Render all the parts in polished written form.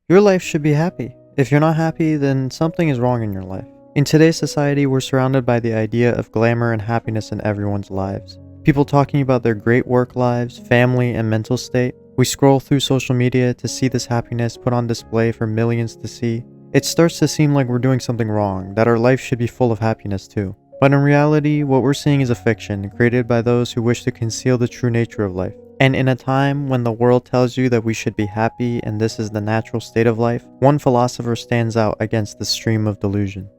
Your life should be happy. If you're not happy, then something is wrong in your life. In today's society, we're surrounded by the idea of glamour and happiness in everyone's lives. People talking about their great work lives, family, and mental state. We scroll through social media to see this happiness put on display for millions to see. It starts to seem like we're doing something wrong, that our life should be full of happiness too. But in reality, what we're seeing is a fiction created by those who wish to conceal the true nature of life. And in a time when the world tells you that we should be happy and this is the natural state of life, one philosopher stands out against the stream of delusion.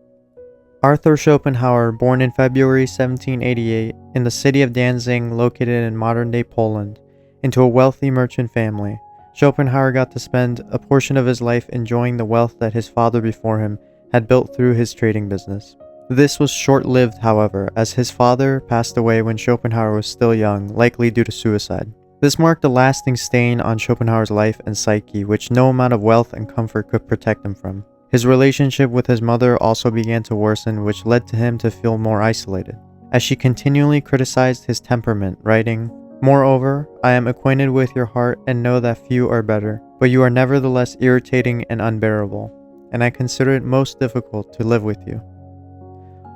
Arthur Schopenhauer, born in February 1788 in the city of Danzig, located in modern-day Poland, into a wealthy merchant family. Schopenhauer got to spend a portion of his life enjoying the wealth that his father before him had built through his trading business. This was short-lived, however, as his father passed away when Schopenhauer was still young, likely due to suicide. This marked a lasting stain on Schopenhauer's life and psyche, which no amount of wealth and comfort could protect him from. His relationship with his mother also began to worsen, which led to him to feel more isolated, as she continually criticized his temperament, writing, "Moreover, I am acquainted with your heart and know that few are better, but you are nevertheless irritating and unbearable, and I consider it most difficult to live with you."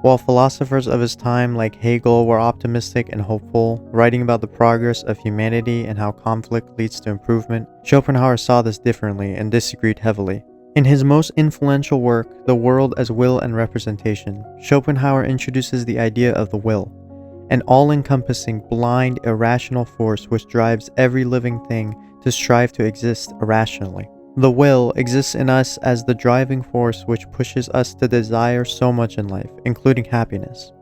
While philosophers of his time like Hegel were optimistic and hopeful, writing about the progress of humanity and how conflict leads to improvement, Schopenhauer saw this differently and disagreed heavily. In his most influential work, The World as Will and Representation, Schopenhauer introduces the idea of the will, an all-encompassing, blind, irrational force which drives every living thing to strive to exist irrationally. The will exists in us as the driving force which pushes us to desire so much in life, including happiness.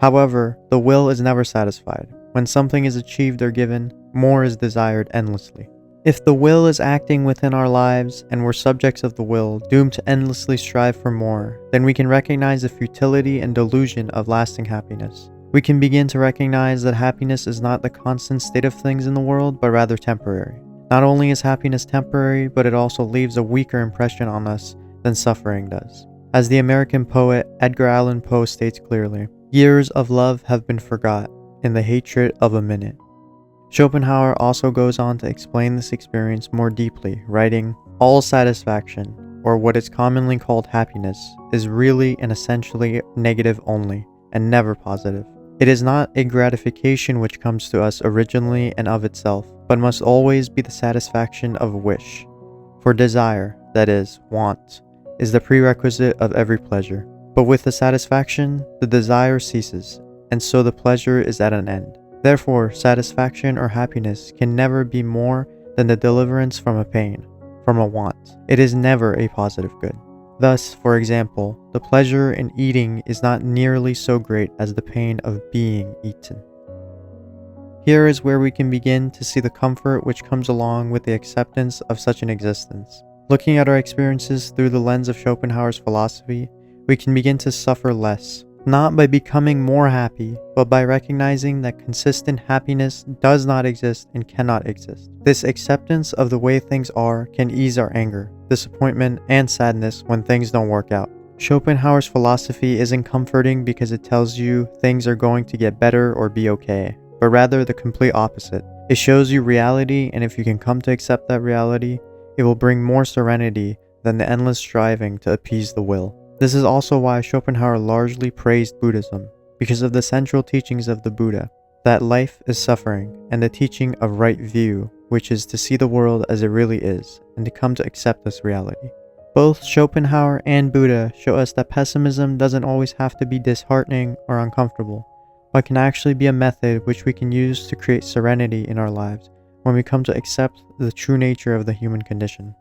However, the will is never satisfied. When something is achieved or given, more is desired endlessly. If the will is acting within our lives and we're subjects of the will, doomed to endlessly strive for more, then we can recognize the futility and delusion of lasting happiness. We can begin to recognize that happiness is not the constant state of things in the world, but rather temporary. Not only is happiness temporary, but it also leaves a weaker impression on us than suffering does. As the American poet Edgar Allan Poe states clearly, "Years of love have been forgot in the hatred of a minute." Schopenhauer also goes on to explain this experience more deeply, writing, "All satisfaction, or what is commonly called happiness, is really and essentially negative only, and never positive. It is not a gratification which comes to us originally and of itself, but must always be the satisfaction of a wish. For desire, that is, want, is the prerequisite of every pleasure. But with the satisfaction, the desire ceases, and so the pleasure is at an end. Therefore, satisfaction or happiness can never be more than the deliverance from a pain, from a want. It is never a positive good. Thus, for example, the pleasure in eating is not nearly so great as the pain of being eaten." Here is where we can begin to see the comfort which comes along with the acceptance of such an existence. Looking at our experiences through the lens of Schopenhauer's philosophy, we can begin to suffer less, not by becoming more happy, but by recognizing that consistent happiness does not exist and cannot exist. This acceptance of the way things are can ease our anger, disappointment, and sadness when things don't work out. Schopenhauer's philosophy isn't comforting because it tells you things are going to get better or be okay, but rather the complete opposite. It shows you reality, and if you can come to accept that reality, it will bring more serenity than the endless striving to appease the will. This is also why Schopenhauer largely praised Buddhism, because of the central teachings of the Buddha, that life is suffering, and the teaching of right view, which is to see the world as it really is, and to come to accept this reality. Both Schopenhauer and Buddha show us that pessimism doesn't always have to be disheartening or uncomfortable, but can actually be a method which we can use to create serenity in our lives when we come to accept the true nature of the human condition.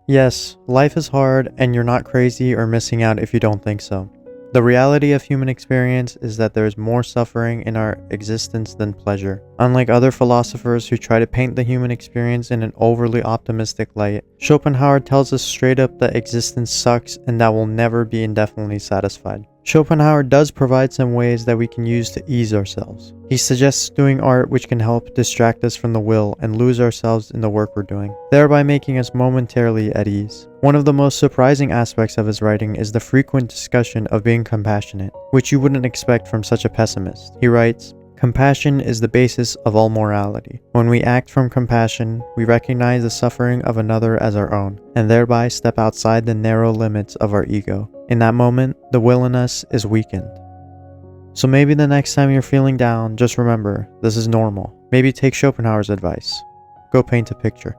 Yes, life is hard, and you're not crazy or missing out if you don't think so. The reality of human experience is that there is more suffering in our existence than pleasure. Unlike other philosophers who try to paint the human experience in an overly optimistic light, Schopenhauer tells us straight up that existence sucks and that we'll never be indefinitely satisfied. Schopenhauer does provide some ways that we can use to ease ourselves. He suggests doing art which can help distract us from the will and lose ourselves in the work we're doing, thereby making us momentarily at ease. One of the most surprising aspects of his writing is the frequent discussion of being compassionate, which you wouldn't expect from such a pessimist. He writes, Compassion is the basis of all morality. When we act from compassion, we recognize the suffering of another as our own, and thereby step outside the narrow limits of our ego. In that moment, the will in us is weakened. So maybe the next time you're feeling down, just remember, this is normal. Maybe take Schopenhauer's advice. Go paint a picture.